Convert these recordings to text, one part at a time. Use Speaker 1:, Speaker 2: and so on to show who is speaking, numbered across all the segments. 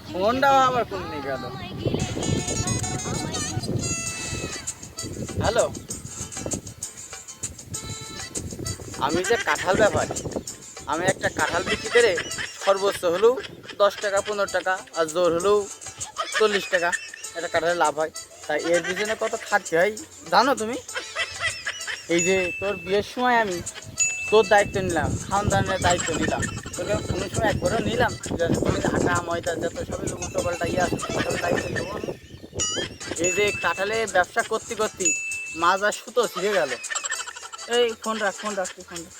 Speaker 1: ফোনটা আবার কোন নিয়ে গেল? হ্যালো, আমি যে কাঁঠাল ব্যাপারী, আমি একটা কাঁঠাল বিক্রি করে সর্বোচ্চ হলেও 10 টাকা 15 টাকা আর জোর হলেও 40 টাকা একটা কাঁঠালের লাভ হয়। তাই এর পিছনে কত খাটতে হয় জানো তুমি? এই যে তোর বিয়ের সময় আমি তোর দায়িত্ব নিলাম, খাওয়ান দাওয়ানের দায়িত্ব নিলাম, তোকে কোনো সময় একবারও নিলাম যে তুমি আটা ময়দা যত সবই উল্টো পাল্টা ইয়ে আছে সব দায়িত্ব নেবো আমি? এই যে কাঁঠালে ব্যবসা করতে করতে মাছ আর সুতো ছিঁড়ে গেল। এই ফোন রাখ, ফোন রাখ, তুই ফোন রাখ।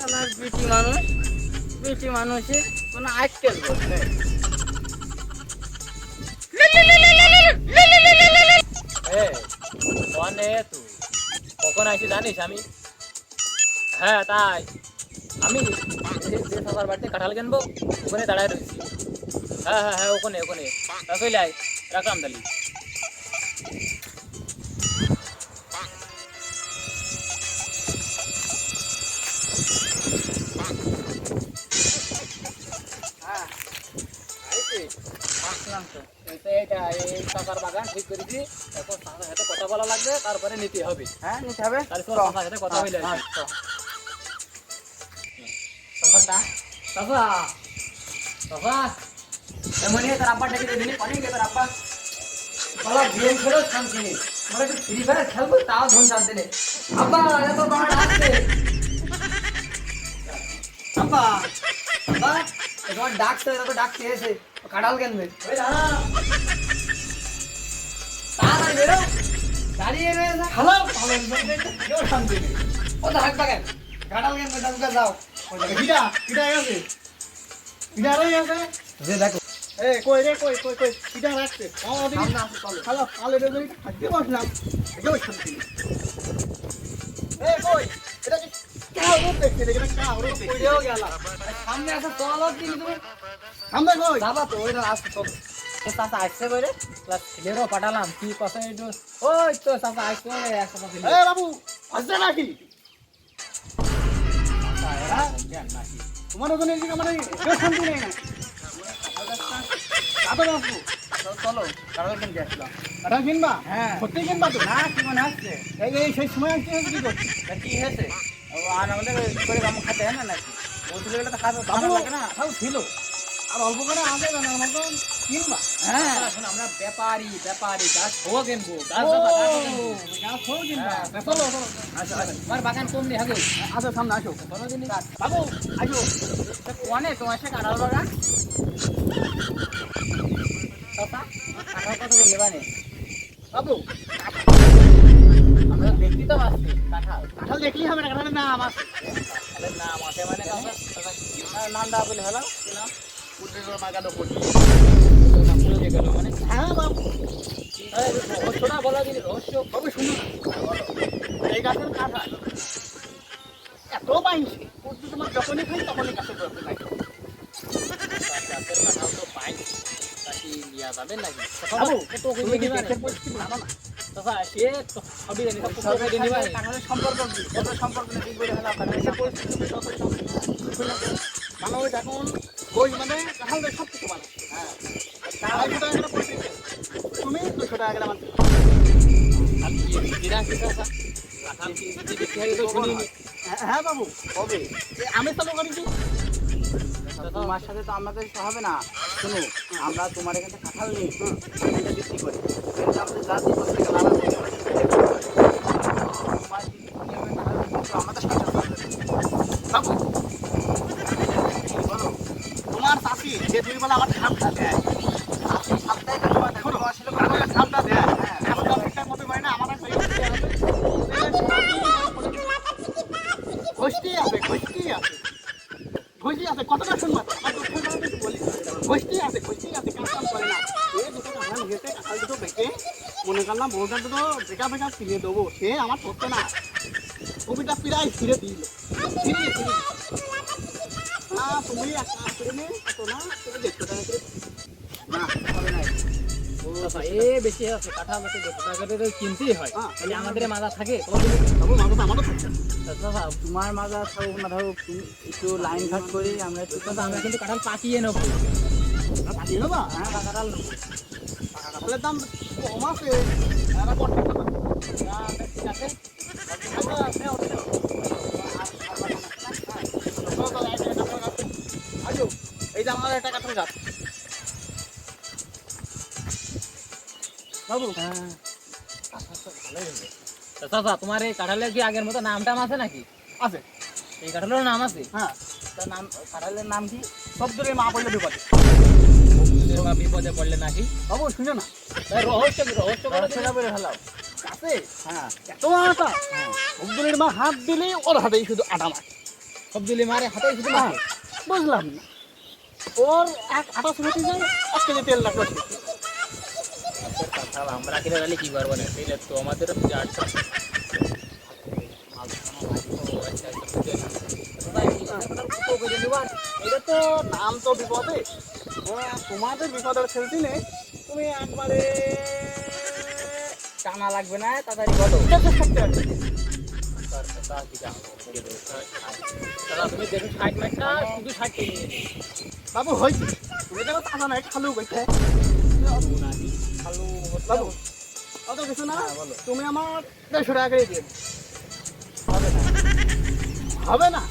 Speaker 1: আমার বিটি মানুষের কোনো আজকাল বলছে
Speaker 2: তুই কখন আইসি জানিস? আমি হ্যাঁ তাই আমি যে সবার বাড়িতে কাঁঠাল কিনবো ওখানে দাঁড়ায় রয়েছি। হ্যাঁ হ্যাঁ হ্যাঁ ওখানে ওখানে চলে আয়, রাখলাম তালি।
Speaker 1: হ্যাঁ আসলাম তো।
Speaker 2: এইটা এই কাকার বাগান ঠিক করেছি, এখন কাকার সাথে কথা বলা লাগবে, তারপরে নিতে হবে।
Speaker 1: হ্যাঁ নিতে হবে,
Speaker 2: তাহলে তোর কাকার সাথে কথা বলে আসি।
Speaker 1: এমনই তোর আব্বা ডেকে দিবি, অনেক তোর আব্বা বলা গেম খেলো শান্তি নেই, মানে একটু ফ্রি ফায়ার খেলবো তাও ধন চাপ দিলে। আব্বা এত বড় ডাকছে, আব্বা আব্বা তোমার ডাকছে, এত ডাকছে এসে কাঁঠাল কিনবে। তাড়াতাড়ি বেরো, দাঁড়িয়ে রয়েছে হ্যালো কেউ শান্তি নেই। ও তো হাঁকবা কেন? কাঁঠাল কিনবে দামকে যাও।
Speaker 3: কিটা কিটা আছে কিটা রই আছে
Speaker 1: যে দেখো
Speaker 3: এ কই রে কই কই কই কিটা রাখছে আমাদের
Speaker 1: সামনে আসো চলো।
Speaker 3: হ্যালো আলে রে কই থাকতে বসলাম এটাও শান্তি এ কই এটা কি কাও রূপ দেখতে এটা কাও রূপ দেখতে
Speaker 1: কইরেও গেল, সামনে আসো চলো দিন তুমি
Speaker 3: আমরা কই
Speaker 1: যাবা তো ওইটা আসো চলো।
Speaker 2: চাচা আসছে করে ছেলেরও পাঠালাম, কি কথা একটু ওই তো চাচা আসছে একসাথে
Speaker 3: এ বাবু আসছে নাকি তোমার ওখানে এদিকে আমাদের কেউ শান্তি নেই না কাটো বাবু
Speaker 1: চলো কারণ কিনতে আসলাম।
Speaker 3: কাটা কিনবা
Speaker 1: হ্যাঁ।
Speaker 3: সত্যি কিনবা তো
Speaker 1: না কি মনে হচ্ছে?
Speaker 3: এই সেই সময় আসছে কি করছিস
Speaker 1: তা কি হয়েছে? ও আর আমাদের করে কাম খাতে হয় না নাকি? বলছিল গেলে তো খাবে
Speaker 3: বাবু
Speaker 1: ভালো লাগে না।
Speaker 3: তাও ছিল আর অল্প করে আগে জানা মতন কিনবা
Speaker 1: হ্যাঁ
Speaker 2: এখন আমরা ব্যাপারী গাছ হো কিনবো,
Speaker 3: ও গাছ হোক কিনবা চলো চলো
Speaker 1: আসো আসো।
Speaker 2: আমার বাগান কম নেই হবে
Speaker 3: আসো সামনে আসো
Speaker 2: কোনোদিন
Speaker 3: বাবু আসো
Speaker 1: কোনে তোমার সে কাঁঠাল বাগান? চাচা কাঁঠাল কত করে নেবা নে?
Speaker 3: বাবু
Speaker 1: আমরা দেখতে তো পাচ্ছি কাঁঠাল।
Speaker 3: কাঁঠাল দেখলেই হবে না কাঁঠালের নাম আছে
Speaker 1: কাঁঠালের নাম আছে মানে কাঁঠাল নামটা বলে হলো কি নাম?
Speaker 3: পুত্রের মাগানো পুত্র
Speaker 2: গেল মানে
Speaker 3: হ্যাঁ বাবু
Speaker 2: রহস্যটা বলা দিলি, রহস্য
Speaker 3: বাবু শুনুন এই গাছের কাঁঠাল এত পাইছি পুত্র তোমার যখনই খাই তখনই গাছের দরকার নাই
Speaker 2: গাছের কাঁঠাল তো পাই, তাকে নিয়ে যাবেন নাকি?
Speaker 3: বাবু
Speaker 2: তো
Speaker 3: তুমি কি দেশের পরিস্থিতি জানো না
Speaker 2: চাচা সে তো সবই জানি,
Speaker 1: সবের
Speaker 2: সবই নিবা
Speaker 1: কাঁঠালের সম্পর্ক কি? কত সম্পর্ক নেই ঠিক বলে হলো আপনার
Speaker 3: দেশের পরিস্থিতি তুমি যতই জানো মানুষ এখন বই মানে কাঁঠাল দিয়ে সব কিছু মানে হ্যাঁ 250 টাকা করে পড়ছে তুমি 200 টাকা করে মানতে
Speaker 2: আর কি বিরা কি চাচা কাঁঠাল কি বিক্রি হয় তো শুনিনি।
Speaker 3: হ্যাঁ বাবু হবে আমি চালু করেছি
Speaker 1: তোমার সাথে তো আমাদের হবে না। শুনো, আমরা তোমার এখানে কাঁঠাল নিই, এটা বিক্রি করি, কিন্তু আমাদের জাতি করতে গেলে আলাদা থেকে হয়। তোমার যদি নিয়মে কাঁঠাল বিক্রি করো, আমাদের সাথে
Speaker 3: বাবু
Speaker 1: কি বলো?
Speaker 3: তোমার চাষি যে দুই বেলা আমার ধাপটা দেয়
Speaker 1: চাষি সপ্তাহে তো তোমার দেখো, তোমার ছিল
Speaker 3: আমার ধাপটা দেয় এখন তো ঠিকঠাক মতো পাই না আমার ঘষ্টি আছে কতটা শুনবা আমার দুঃখের কথা একটু বলি ঘষ্টি আছে কাজ কাম করে না এ দুটো কাঁঠাল ঘেটে কাঁঠাল দুটো বেঁকে মনে করলাম বউটা দুটো বেকা ফিরিয়ে দেবো সে আমার করতো না কবিতা প্রায় ফিরে দিল ফিরিয়ে না তুমি এক কাজ করে নে এত না তুমি 150 টাকা করে
Speaker 1: না হবে না।
Speaker 2: চাচা এ বেশি আছে, কাঁঠাল বেশি 200 টাকা করে কিনতেই হয়,
Speaker 3: হ্যাঁ।
Speaker 2: তাহলে আমাদের মাথা থাকে
Speaker 3: বাবু মানুষ আমারও থাকছে না।
Speaker 1: চাচা তোমার মাজা থাকুক না থাকুক তুমি একটু লাইন ঘাট করি আমরা একটু
Speaker 2: চাচা আমরা কিন্তু কাঁঠাল পাকিয়ে নেবো।
Speaker 3: পাঠিয়ে দেবা
Speaker 1: হ্যাঁ কাঁঠাল
Speaker 3: কাঁঠালের দাম কম আছে এটা কত টাকা
Speaker 2: ঠিক আছে,
Speaker 3: আজো এই যে আমার একটা কাঁঠাল গাছ বাবু
Speaker 2: তো চাচা তোমার এই কাঁঠালের কি আগের মতো নাম টাম আছে নাকি?
Speaker 3: আছে
Speaker 2: এই কাঁঠালের নাম আছে?
Speaker 3: হ্যাঁ
Speaker 1: তার নাম কাঁঠালের নাম কি?
Speaker 3: শব্দরে মা পড়লে বিপদে
Speaker 2: বিপদে পড়লে নাকি?
Speaker 3: বাবু শুনো না
Speaker 2: তাই রহস্য কি? রহস্য করে
Speaker 1: সেটা বলে ফেলাও।
Speaker 3: আছে
Speaker 1: হ্যাঁ
Speaker 3: এত আটা শব্দরের মা হাত দিলে ওর হাতেই শুধু আটা মার
Speaker 2: সব দিলে মারে হাতে শুধু মারে।
Speaker 3: বুঝলাম না ওর এক আটা শুনেতে যায় 1 কেজি তেল লাগবে
Speaker 2: কাঁঠাল আমরা কিনে গেলে কি করবো না? সেই তো আমাদেরও চারটা
Speaker 3: এটা তো নাম তো বিপদে তোমাদের বিপদের খেলছি নেই তুমি একবারে
Speaker 1: টানা লাগবে না তাড়াতাড়ি বলো।
Speaker 2: তুমি দেখো 60 মিনিটটা শুধু 60 কে নিয়ে
Speaker 3: বাবু হয়েছে তুমি দেখো টাকা নাই খালু গেছে
Speaker 1: খালু
Speaker 3: বাবু অত কিছু না
Speaker 1: হ্যাঁ, বলো।
Speaker 3: তুমি আমার 150 টাকা করে দিয়ে
Speaker 1: হবে না।
Speaker 3: হবে না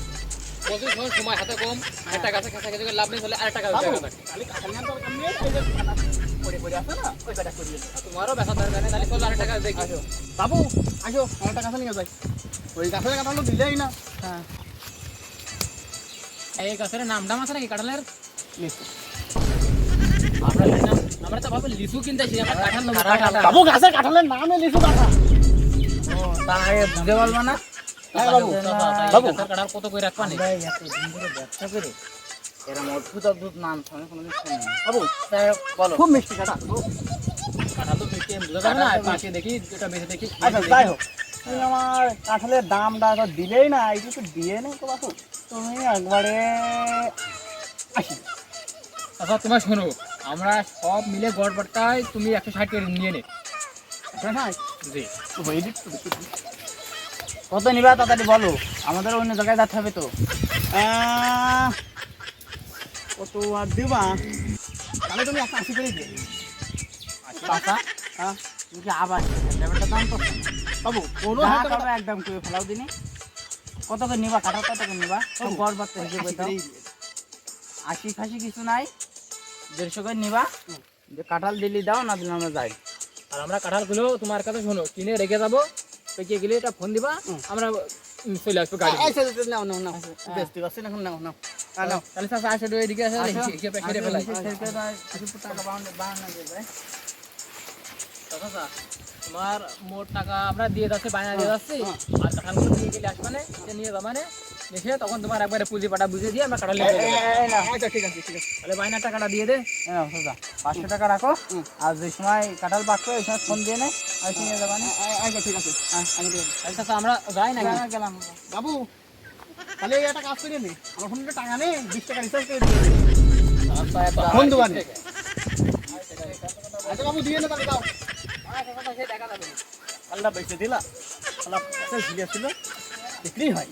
Speaker 2: প্রচুর সময় হাতে কম, একটা গাছে কাছাকাছি লাভ নেই, হলে আরেকটা গাছ
Speaker 3: বাবু
Speaker 2: দেখা থাকে।
Speaker 3: খালি কাঁঠাল নিয়ে দরকার নেই এই যে কাঁঠাল পড়ে পড়ে আছে না ওই কাটা করিয়ে দাও।
Speaker 2: তোমারও ব্যথা দরকার নেই, তাহলে চলো আরেকটা গাছ দেখি।
Speaker 3: বাবু আসো আমার টাকা নিয়ে যাই ওই গাছের কাঁঠাল তো দিলেই না
Speaker 1: হ্যাঁ
Speaker 2: এই গাছের নাম টাম আছে নাকি কাঁঠালের?
Speaker 3: নিশ্চয়।
Speaker 2: আমরা তো ভাবো লিচু কিনতেছি, আমরা কাঁঠাল নেবো।
Speaker 1: কাঁঠাল।
Speaker 3: বাবু গাছের কাঁঠালের নামে লিচু কাঁঠাল
Speaker 1: ও তাই বুঝতে পারবো না।
Speaker 3: হ্যাঁ বাবু
Speaker 2: বাবু গাছের কাঁঠাল কত করে রাখবা নি?
Speaker 1: আমরা এতদিন ধরে ব্যবসা করে এরকম অদ্ভুত অদ্ভুত নাম আমি কোনোদিন শুনিনি।
Speaker 3: বাবু
Speaker 1: তাই বলো।
Speaker 3: খুব মিষ্টি কাঁঠাল
Speaker 2: কাঁঠাল তো মিষ্টি বুঝতে পারবে না, পাশে দেখি যেটা বেশি দেখি।
Speaker 3: আচ্ছা যাই হোক তুমি আমার কাঁঠালের দামটা তো দিলেই না এই কিছু দিয়ে নেই তো বাবু তুমি একবারে 80
Speaker 2: আচ্ছা তোমার শোনো, আমরা সব মিলে গড় পটকায় তুমি 160 করে নিয়ে নে।
Speaker 3: হ্যাঁ
Speaker 2: জি
Speaker 3: হয়ে দিচ্ছ
Speaker 1: কত নিবা তাড়াতাড়ি বলো, আমাদের অন্য জায়গায় যেতে হবে তো।
Speaker 3: কত আর দিবা তাহলে তুমি 180 করে দিয়ে
Speaker 1: টাকা
Speaker 3: হ্যাঁ
Speaker 1: তুমি কি আবার ব্যাপারটা দাম তো
Speaker 3: বাবু কোনো
Speaker 1: যা
Speaker 3: হাতে
Speaker 1: করবে একদম করে ফেলাও দিনে। কত করে নিবা কাঁঠাল, কত করে নিবা সব গড় বাড়তে হিসেবে দাও। 80 ফাঁসি কিছু নাই, 150 করে নিবা। যে কাঁঠাল দিলি দাও, না দিলে আমরা যাই।
Speaker 2: আর আমরা কাঁঠালগুলো তোমার কাছে শোনো কিনে রেখে যাবো, পেকে গেলে এটা ফোন দিবা, আমরা চলে আসবো গাড়ি।
Speaker 3: আচ্ছা নাও নাও নাও বেশ ঠিক আছে এখন নাও নাও নাও
Speaker 2: তাহলে চাচা আসো এদিকে আসো, হিসেবে সেরে ফেলাই।
Speaker 1: টাকা বাড়ানো যাবে।
Speaker 2: চাচা তোমার মোট টাকা আমরা দিয়ে যাচ্ছি, বায়না দিয়ে যাচ্ছি, আর কাঁঠালগুলো নিয়ে গেলে আসবে না, সে নিয়ে যাবা না, দেখে তখন তোমার একবারে পুঁজি পাটা বুঝে দিয়ে আমরা কাঁঠাল নিয়ে যাবো।
Speaker 3: আচ্ছা ঠিক আছে ঠিক আছে
Speaker 2: তাহলে বায়নার টাকাটা দিয়ে দে।
Speaker 1: 500 টাকা রাখো, আর যে সময় কাঁঠাল পাকবে ওই সময় ফোন দিয়ে নে, আর নিয়ে যাবা না।
Speaker 3: আচ্ছা ঠিক আছে আমি দিয়ে দিচ্ছি।
Speaker 2: তাহলে চাচা আমরা যাই নাকি?
Speaker 1: গেলাম।
Speaker 3: বাবু তাহলে একটা কাজ করে নে আমার ফোনে তো টাকা নেই 20 টাকা রিচার্জ করে দিয়ে দে ফোন দেওয়া নেই আচ্ছা বাবু দিয়ে না তাহলে দাও আল্লাহ বেঁচে দিলা আল্লাহ ঝিলিয়ে ছিল বিক্রি হয়